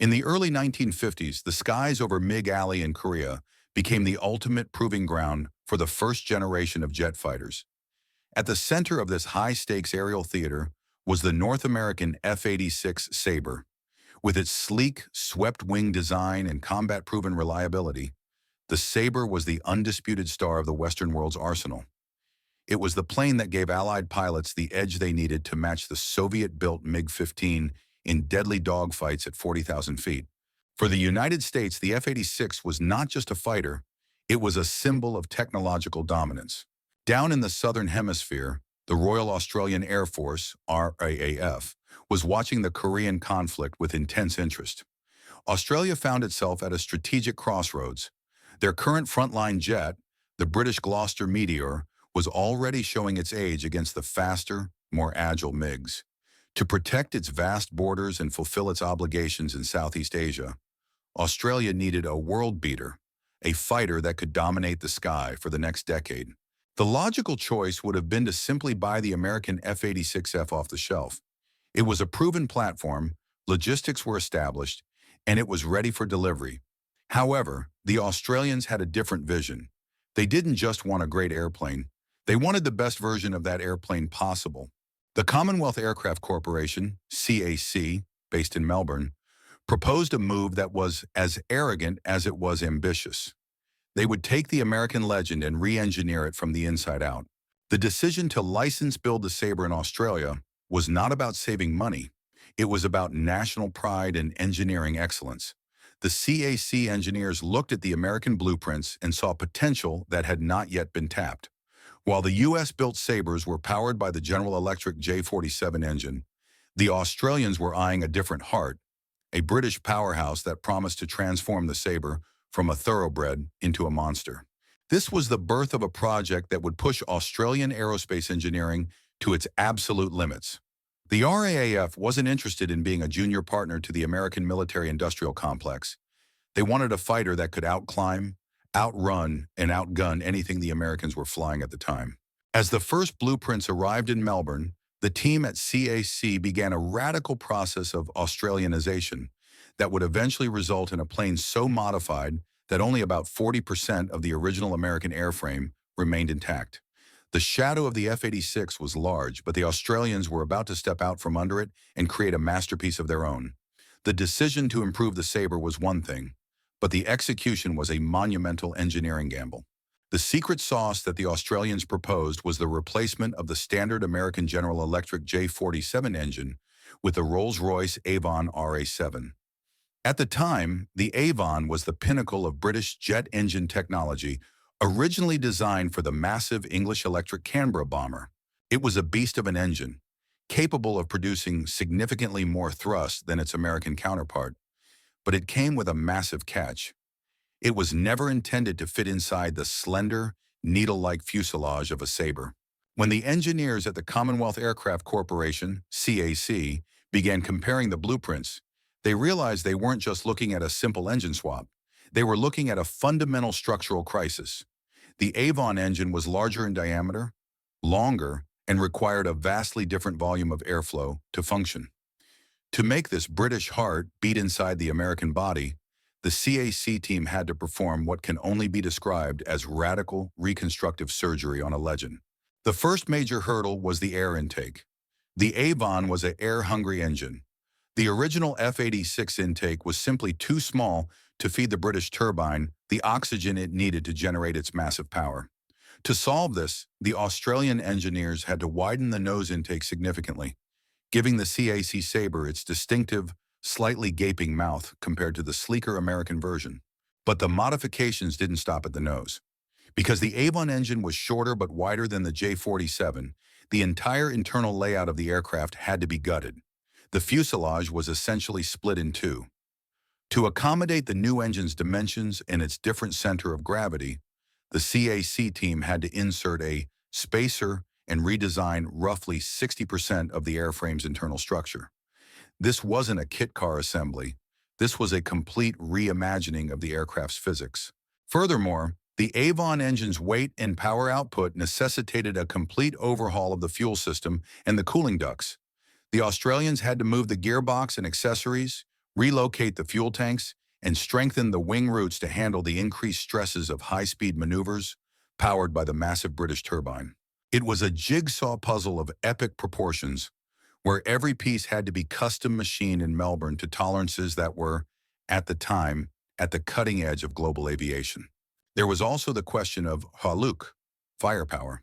In the early 1950s, the skies over Mig Alley in Korea became the ultimate proving ground for the first generation of jet fighters. At the center of this high-stakes aerial theater was the North American F-86 Sabre. With its sleek, swept-wing design and combat-proven reliability, the Sabre was the undisputed star of the Western world's arsenal. It was the plane that gave Allied pilots the edge they needed to match the Soviet-built MiG-15 in deadly dogfights at 40,000 feet. For the United States, the F-86 was not just a fighter, it was a symbol of technological dominance. Down in the Southern Hemisphere, the Royal Australian Air Force, RAAF, was watching the Korean conflict with intense interest. Australia found itself at a strategic crossroads. Their current frontline jet, the British Gloucester Meteor, was already showing its age against the faster, more agile MiGs. To protect its vast borders and fulfill its obligations in Southeast Asia, Australia needed a world beater, a fighter that could dominate the sky for the next decade. The logical choice would have been to simply buy the American F-86F off the shelf. It was a proven platform, logistics were established, and it was ready for delivery. However, the Australians had a different vision. They didn't just want a great airplane. They wanted the best version of that airplane possible. The Commonwealth Aircraft Corporation, CAC, based in Melbourne, proposed a move that was as arrogant as it was ambitious. They would take the American legend and re-engineer it from the inside out. The decision to license-build the Sabre in Australia was not about saving money. It was about national pride and engineering excellence. The CAC engineers looked at the American blueprints and saw potential that had not yet been tapped. While the U.S.-built Sabres were powered by the General Electric J47 engine, the Australians were eyeing a different heart, a British powerhouse that promised to transform the Sabre from a thoroughbred into a monster. This was the birth of a project that would push Australian aerospace engineering to its absolute limits. The RAAF wasn't interested in being a junior partner to the American military-industrial complex. They wanted a fighter that could outclimb, outrun, and outgun anything the Americans were flying at the time. As the first blueprints arrived in Melbourne, the team at CAC began a radical process of Australianization that would eventually result in a plane so modified that only about 40% of the original American airframe remained intact. The shadow of the F-86 was large, but the Australians were about to step out from under it and create a masterpiece of their own. The decision to improve the Sabre was one thing, but the execution was a monumental engineering gamble. The secret sauce that the Australians proposed was the replacement of the standard American General Electric J47 engine with the Rolls-Royce Avon RA7. At the time, the Avon was the pinnacle of British jet engine technology, originally designed for the massive English Electric Canberra bomber. It was a beast of an engine, capable of producing significantly more thrust than its American counterpart. But it came with a massive catch. It was never intended to fit inside the slender, needle-like fuselage of a Sabre. When the engineers at the Commonwealth Aircraft Corporation, CAC, began comparing the blueprints, they realized they weren't just looking at a simple engine swap. They were looking at a fundamental structural crisis. The Avon engine was larger in diameter, longer, and required a vastly different volume of airflow to function. To make this British heart beat inside the American body, the CAC team had to perform what can only be described as radical reconstructive surgery on a legend. The first major hurdle was the air intake. The Avon was an air-hungry engine. The original F-86 intake was simply too small to feed the British turbine the oxygen it needed to generate its massive power. To solve this, the Australian engineers had to widen the nose intake significantly, giving the CAC Sabre its distinctive, slightly gaping mouth compared to the sleeker American version. But the modifications didn't stop at the nose. Because the Avon engine was shorter but wider than the J47, the entire internal layout of the aircraft had to be gutted. The fuselage was essentially split in two. To accommodate the new engine's dimensions and its different center of gravity, the CAC team had to insert a spacer and redesign roughly 60% of the airframe's internal structure. This wasn't a kit car assembly. This was a complete reimagining of the aircraft's physics. Furthermore, the Avon engine's weight and power output necessitated a complete overhaul of the fuel system and the cooling ducts. The Australians had to move the gearbox and accessories, relocate the fuel tanks, and strengthen the wing roots to handle the increased stresses of high-speed maneuvers powered by the massive British turbine. It was a jigsaw puzzle of epic proportions, where every piece had to be custom machined in Melbourne to tolerances that were, at the time, at the cutting edge of global aviation. There was also the question of Haluk, firepower.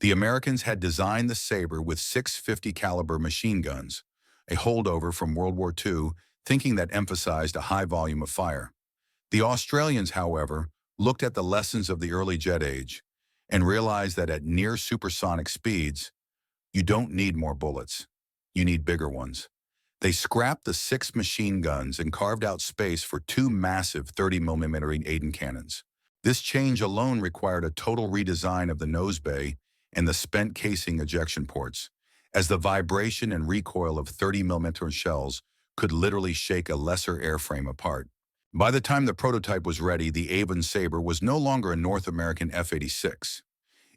The Americans had designed the Sabre with 650 caliber machine guns, a holdover from World War II, thinking that emphasized a high volume of fire. The Australians, however, looked at the lessons of the early jet age and realized that at near supersonic speeds, you don't need more bullets. You need bigger ones. They scrapped the 6 machine guns and carved out space for 2 massive 30mm Avon cannons. This change alone required a total redesign of the nose bay and the spent casing ejection ports, as the vibration and recoil of 30mm shells could literally shake a lesser airframe apart. By the time the prototype was ready, the Avon Sabre was no longer a North American F-86.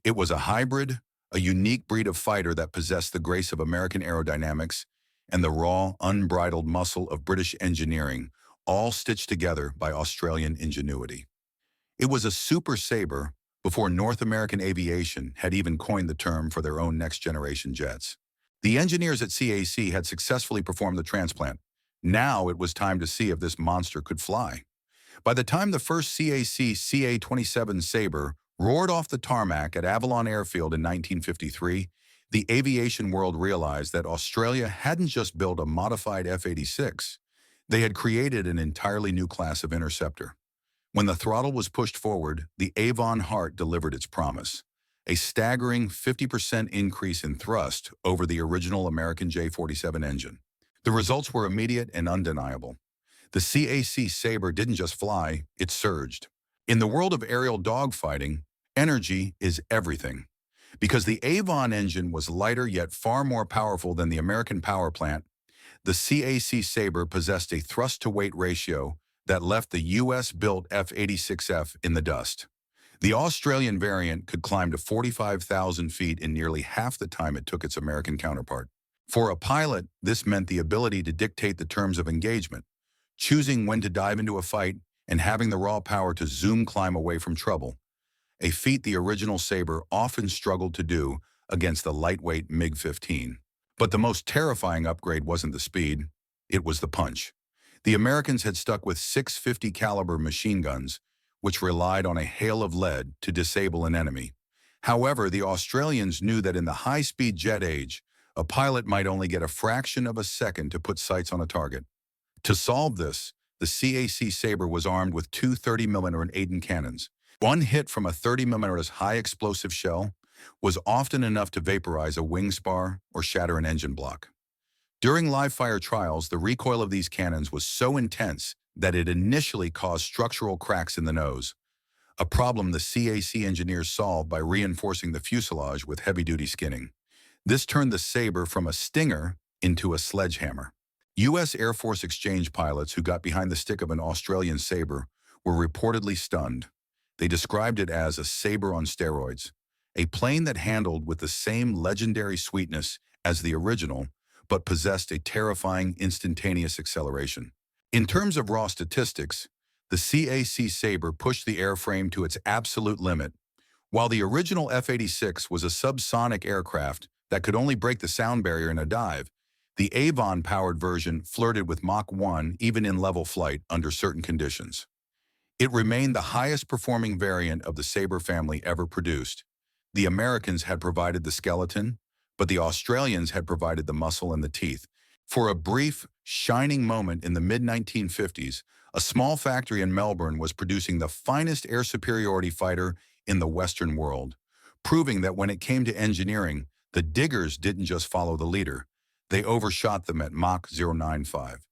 It was a hybrid, a unique breed of fighter that possessed the grace of American aerodynamics and the raw, unbridled muscle of British engineering, all stitched together by Australian ingenuity. It was a Super Sabre before North American aviation had even coined the term for their own next-generation jets. The engineers at CAC had successfully performed the transplant. Now it was time to see if this monster could fly. By the time the first CAC CA-27 Sabre roared off the tarmac at Avalon Airfield in 1953, the aviation world realized that Australia hadn't just built a modified F-86, they had created an entirely new class of interceptor. When the throttle was pushed forward, the Avon heart delivered its promise, a staggering 50% increase in thrust over the original American J-47 engine. The results were immediate and undeniable. The CAC Sabre didn't just fly, it surged. In the world of aerial dogfighting, energy is everything. Because the Avon engine was lighter yet far more powerful than the American power plant, the CAC Sabre possessed a thrust-to-weight ratio that left the US-built F-86F in the dust. The Australian variant could climb to 45,000 feet in nearly half the time it took its American counterpart. For a pilot, this meant the ability to dictate the terms of engagement, choosing when to dive into a fight and having the raw power to zoom climb away from trouble, a feat the original Sabre often struggled to do against the lightweight MiG-15. But the most terrifying upgrade wasn't the speed, it was the punch. The Americans had stuck with 650 caliber machine guns, which relied on a hail of lead to disable an enemy. However, the Australians knew that in the high-speed jet age, a pilot might only get a fraction of a second to put sights on a target. To solve this, the CAC Sabre was armed with 2 30mm Avon cannons. One hit from a 30mm high-explosive shell was often enough to vaporize a wing spar or shatter an engine block. During live-fire trials, the recoil of these cannons was so intense that it initially caused structural cracks in the nose, a problem the CAC engineers solved by reinforcing the fuselage with heavy-duty skinning. This turned the Sabre from a stinger into a sledgehammer. U.S. Air Force exchange pilots who got behind the stick of an Australian Sabre were reportedly stunned. They described it as a Sabre on steroids, a plane that handled with the same legendary sweetness as the original, but possessed a terrifying instantaneous acceleration. In terms of raw statistics, the CAC Sabre pushed the airframe to its absolute limit. While the original F-86 was a subsonic aircraft that could only break the sound barrier in a dive, the Avon-powered version flirted with Mach 1 even in level flight under certain conditions. It remained the highest-performing variant of the Sabre family ever produced. The Americans had provided the skeleton, but the Australians had provided the muscle and the teeth. For a brief, shining moment in the mid-1950s, a small factory in Melbourne was producing the finest air superiority fighter in the Western world, proving that when it came to engineering, the diggers didn't just follow the leader. They overshot them at Mach 095.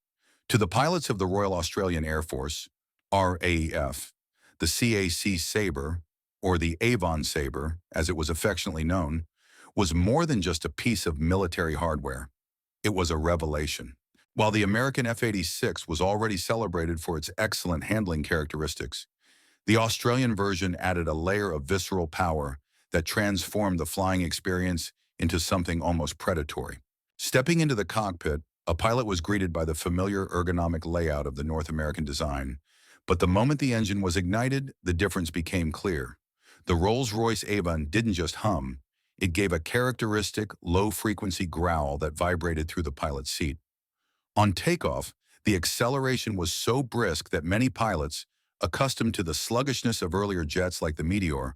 To the pilots of the Royal Australian Air Force, RAAF, the CAC Sabre, or the Avon Sabre, as it was affectionately known, was more than just a piece of military hardware. It was a revelation. While the American F-86 was already celebrated for its excellent handling characteristics, the Australian version added a layer of visceral power that transformed the flying experience into something almost predatory. Stepping into the cockpit, A pilot was greeted by the familiar ergonomic layout of the North American design, but the moment the engine was ignited, the difference became clear. The Rolls-Royce Avon didn't just hum, it gave a characteristic, low-frequency growl that vibrated through the pilot's seat. On takeoff, the acceleration was so brisk that many pilots, accustomed to the sluggishness of earlier jets like the Meteor,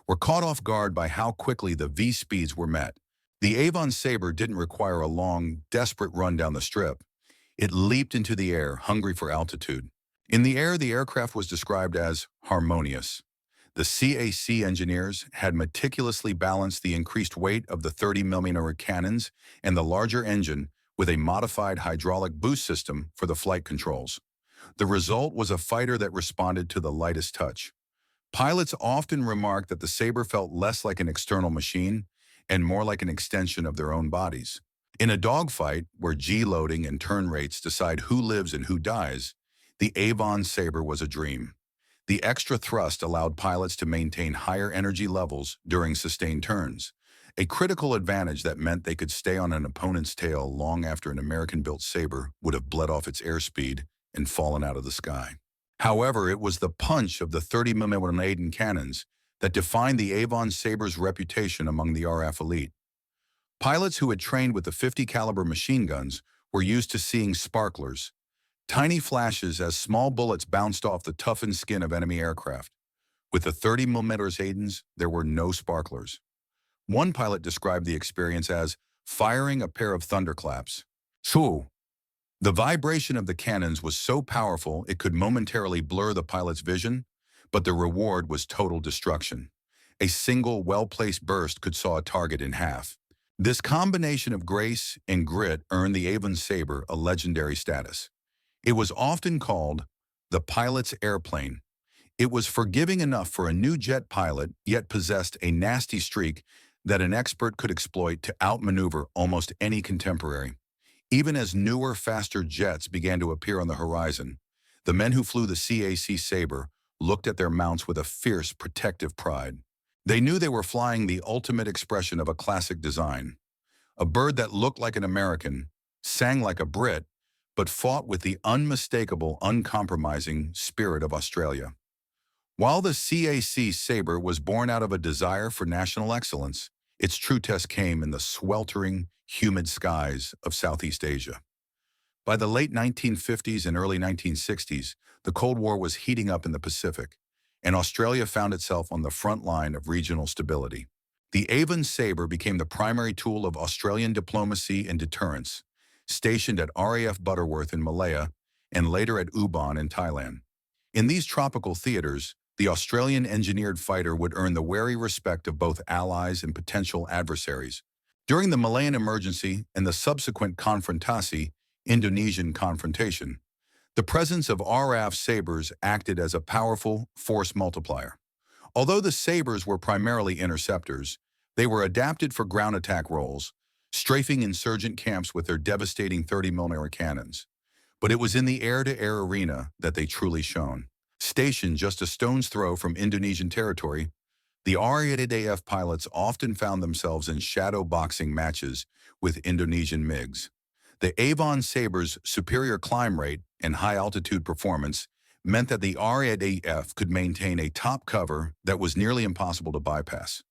were caught off guard by how quickly the V-speeds were met. The Avon Sabre didn't require a long, desperate run down the strip. It leaped into the air, hungry for altitude. In the air, the aircraft was described as harmonious. The CAC engineers had meticulously balanced the increased weight of the 30mm cannons and the larger engine with a modified hydraulic boost system for the flight controls. The result was a fighter that responded to the lightest touch. Pilots often remarked that the Sabre felt less like an external machine and more like an extension of their own bodies. In a dogfight, where G-loading and turn rates decide who lives and who dies, the Avon Sabre was a dream. The extra thrust allowed pilots to maintain higher energy levels during sustained turns, a critical advantage that meant they could stay on an opponent's tail long after an American-built Sabre would have bled off its airspeed and fallen out of the sky. However, it was the punch of the 30mm Avon cannons that defined the Avon Sabre's reputation among the RAAF elite. Pilots who had trained with the 50-caliber machine guns were used to seeing sparklers, tiny flashes as small bullets bounced off the toughened skin of enemy aircraft. With the 30mm Avons, there were no sparklers. One pilot described the experience as firing a pair of thunderclaps. So, the vibration of the cannons was so powerful it could momentarily blur the pilot's vision, but the reward was total destruction. A single well-placed burst could saw a target in half. This combination of grace and grit earned the Avon Sabre a legendary status. It was often called the pilot's airplane. It was forgiving enough for a new jet pilot, yet possessed a nasty streak that an expert could exploit to outmaneuver almost any contemporary. Even as newer, faster jets began to appear on the horizon, the men who flew the CAC Sabre looked at their mounts with a fierce, protective pride. They knew they were flying the ultimate expression of a classic design. A bird that looked like an American, sang like a Brit, but fought with the unmistakable, uncompromising spirit of Australia. While the CAC Sabre was born out of a desire for national excellence, its true test came in the sweltering, humid skies of Southeast Asia. By the late 1950s and early 1960s, the Cold War was heating up in the Pacific, and Australia found itself on the front line of regional stability. The Avon Sabre became the primary tool of Australian diplomacy and deterrence, stationed at RAAF Butterworth in Malaya and later at Ubon in Thailand. In these tropical theaters, the Australian engineered fighter would earn the wary respect of both allies and potential adversaries. During the Malayan emergency and the subsequent confrontasi, Indonesian confrontation, the presence of RAAF Sabres acted as a powerful force multiplier. Although the Sabres were primarily interceptors, they were adapted for ground attack roles, strafing insurgent camps with their devastating 30mm cannons. But it was in the air-to-air arena that they truly shone. Stationed just a stone's throw from Indonesian territory, the RAAF pilots often found themselves in shadow boxing matches with Indonesian MiGs. The Avon Sabre's superior climb rate and high-altitude performance meant that the RAAF could maintain a top cover that was nearly impossible to bypass,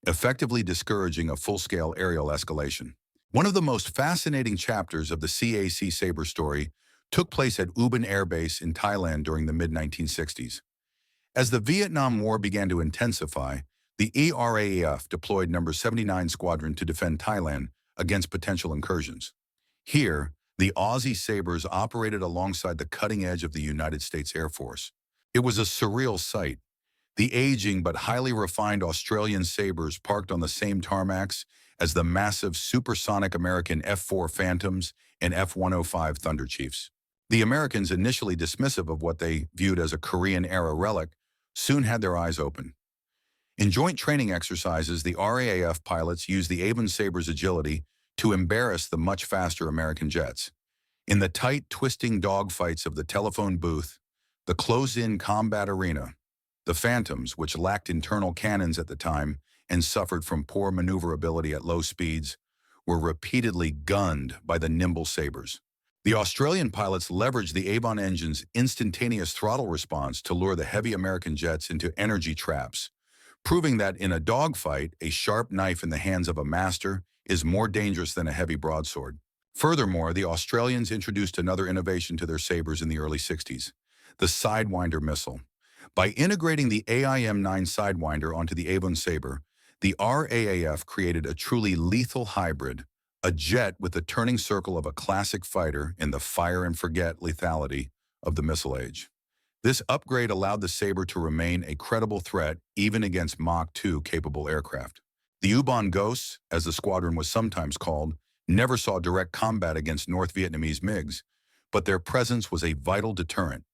effectively discouraging a full-scale aerial escalation. One of the most fascinating chapters of the CAC Sabre story took place at Ubon Air Base in Thailand during the mid-1960s. As the Vietnam War began to intensify, the RAAF deployed No. 79 Squadron to defend Thailand against potential incursions. Here, the Aussie Sabres operated alongside the cutting edge of the United States Air Force. It was a surreal sight. The aging but highly refined Australian Sabres parked on the same tarmacs as the massive supersonic American F-4 Phantoms and F-105 Thunder Chiefs. The Americans, initially dismissive of what they viewed as a Korean-era relic, soon had their eyes open. In joint training exercises, the RAAF pilots used the Avon Sabre's agility to embarrass the much faster American jets. In the tight, twisting dogfights of the telephone booth, the closed-in combat arena, the Phantoms, which lacked internal cannons at the time and suffered from poor maneuverability at low speeds, were repeatedly gunned by the nimble Sabres. The Australian pilots leveraged the Avon engine's instantaneous throttle response to lure the heavy American jets into energy traps, proving that in a dogfight, a sharp knife in the hands of a master is more dangerous than a heavy broadsword. Furthermore, the Australians introduced another innovation to their Sabres in the early 60s, the Sidewinder missile. By integrating the AIM-9 Sidewinder onto the Avon Sabre, the RAAF created a truly lethal hybrid, a jet with the turning circle of a classic fighter in the fire-and-forget lethality of the missile age. This upgrade allowed the Sabre to remain a credible threat even against Mach 2 capable aircraft. The U-Bahn Ghosts, as the squadron was sometimes called, never saw direct combat against North Vietnamese MiGs, but their presence was a vital deterrent.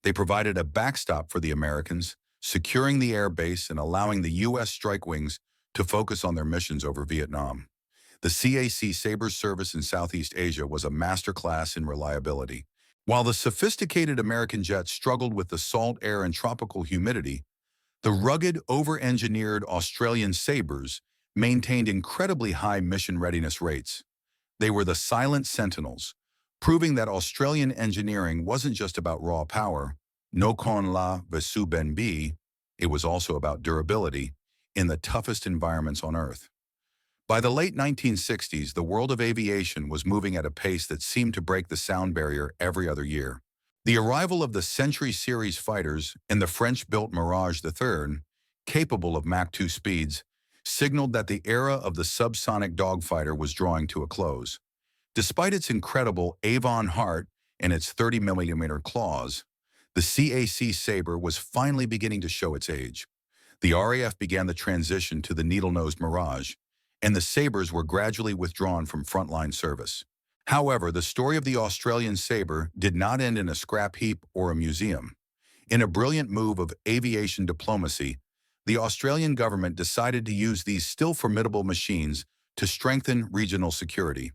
They provided a backstop for the Americans, securing the air base and allowing the U.S. strike wings to focus on their missions over Vietnam. The CAC Sabre's service in Southeast Asia was a masterclass in reliability. While the sophisticated American jets struggled with the salt air and tropical humidity, the rugged, over-engineered Australian Sabres maintained incredibly high mission readiness rates. They were the silent sentinels, proving that Australian engineering wasn't just about raw power, no con la vesu ben bi, it was also about durability in the toughest environments on Earth. By the late 1960s, the world of aviation was moving at a pace that seemed to break the sound barrier every other year. The arrival of the Century Series fighters and the French-built Mirage III, capable of Mach 2 speeds, signaled that the era of the subsonic dogfighter was drawing to a close. Despite its incredible Avon heart and its 30mm claws, the CAC Sabre was finally beginning to show its age. The RAF began the transition to the needle-nosed Mirage, and the Sabres were gradually withdrawn from frontline service. However, the story of the Australian Sabre did not end in a scrap heap or a museum. In a brilliant move of aviation diplomacy, the Australian government decided to use these still formidable machines to strengthen regional security.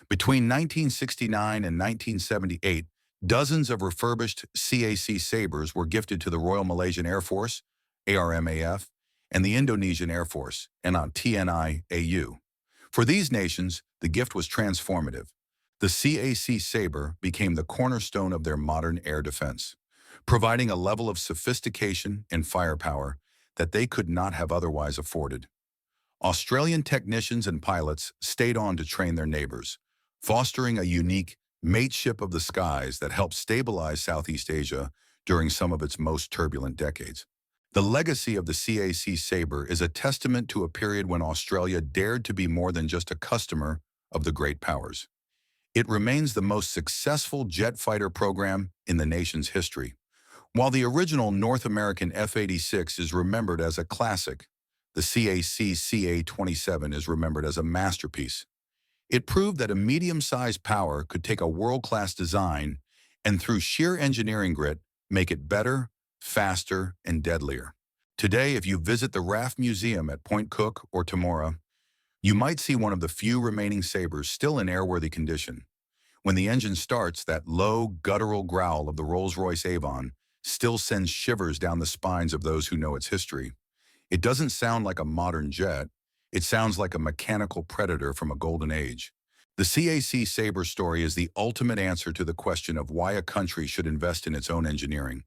Between 1969 and 1978, dozens of refurbished CAC Sabres were gifted to the Royal Malaysian Air Force, ARMAF, and the Indonesian Air Force, TNI AU. For these nations, the gift was transformative. The CAC Sabre became the cornerstone of their modern air defense, providing a level of sophistication and firepower that they could not have otherwise afforded. Australian technicians and pilots stayed on to train their neighbors, fostering a unique mateship of the skies that helped stabilize Southeast Asia during some of its most turbulent decades. The legacy of the CAC Sabre is a testament to a period when Australia dared to be more than just a customer of the great powers. It remains the most successful jet fighter program in the nation's history. While the original North American F-86 is remembered as a classic, the CAC CA-27 is remembered as a masterpiece. It proved that a medium-sized power could take a world-class design and, through sheer engineering grit, make it better, faster, and deadlier. Today, if you visit the RAAF Museum at Point Cook or Temora, you might see one of the few remaining Sabres still in airworthy condition. When the engine starts, that low, guttural growl of the Rolls-Royce Avon still sends shivers down the spines of those who know its history. It doesn't sound like a modern jet. It sounds like a mechanical predator from a golden age. The CAC Sabre story is the ultimate answer to the question of why a country should invest in its own engineering.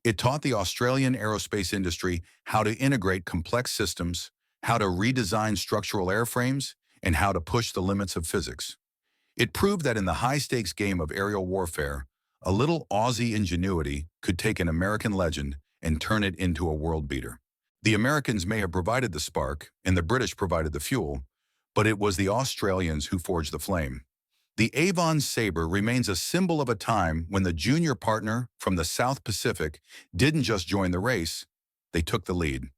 It taught the Australian aerospace industry how to integrate complex systems, how to redesign structural airframes, and how to push the limits of physics. It proved that in the high-stakes game of aerial warfare, a little Aussie ingenuity could take an American legend and turn it into a world beater. The Americans may have provided the spark, and the British provided the fuel, but it was the Australians who forged the flame. The Avon Sabre remains a symbol of a time when the junior partner from the South Pacific didn't just join the race, they took the lead.